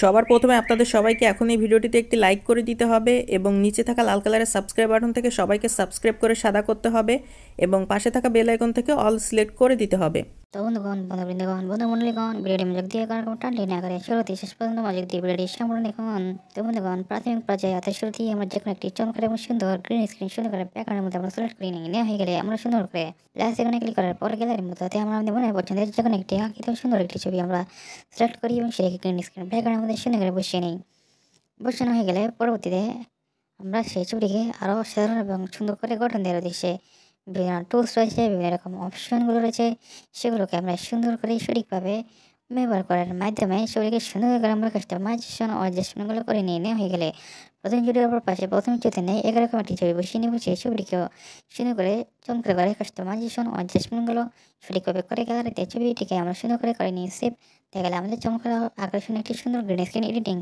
সবার প্রথমে আপনাদের সবাইকে এখন এই ভিডিওটিতে একটি লাইক করে দিতে হবে এবং নিচে থাকা লাল কালারের সাবস্ক্রাইব বাটন থেকে সবাইকে সাবস্ক্রাইব করে সাদা করতে হবে এবং পাশে থাকা বেল আইকন থেকে অল সিলেক্ট করে দিতে হবে। তো বন্ধুগণ, বন্ধুমণ্ডলীগণ, ভিডিওটি মনোযোগ দিয়ে কোনো টানটি না করে শুরুতে শেষ পর্যন্ত মনোযোগ দিয়ে ভিডিওটি সম্পূর্ণ দেখুন। তো বন্ধুগণ, প্রাথমিক পর্যায়ে অর্থাৎ শুরুতেই আমরা যে কোনো একটি চমৎকার এবং সুন্দর গ্রিন স্ক্রিন সুন্দর করে ব্যাকগ্রাউন্ডের মধ্যে আমরা সিলেক্ট করে নেওয়া হয়ে গেলে আমরা সুন্দর করে প্লাস এখানে ক্লিক করার পর গ্যালারির মধ্যে আমরা আমাদের মনে পছন্দের যে কোনো একটি আঁকিত সুন্দর একটি ছবি আমরা সিলেক্ট করি এবং সেটাকে গ্রিন স্ক্রিন ব্যাকগ্রাউন্ডের মধ্যে সুন্দর করে বসিয়ে নিই। বসানো হয়ে গেলে পরবর্তীতে আমরা সেই ছবিটিকে আরও সাধারণ এবং সুন্দর করে গঠন দেওয়ার উদ্দেশ্যে বিভিন্ন টুলস রয়েছে, বিভিন্ন রকম অপশনগুলো রয়েছে, সেগুলোকে আমরা সুন্দর করে সঠিকভাবে ব্যবহার করার মাধ্যমে ছবিটিকে সুন্দর করে আমরা কাস্টমাইজেশন ও অ্যাডজাস্টমেন্টগুলো করে নিয়ে নেওয়া হয়ে গেলে প্রথম ভিডিওর পর পাশে প্রথম চিত্রে নেই এরকম একটি ছবি বসিয়ে নেব। সেই ছবিটিকেও সুন্দর করে চমৎকার করে কাস্টমাইজেশন ও অ্যাডজাস্টমেন্টগুলো সঠিকভাবে করে গ্যালারিতে ছবিটিকে আমরা সুন্দর করে নিয়ে সেভ দেখা গেলে আমাদের চমৎকার আকর্ষণীয় একটি সুন্দর গ্রিন স্ক্রিন এডিটিং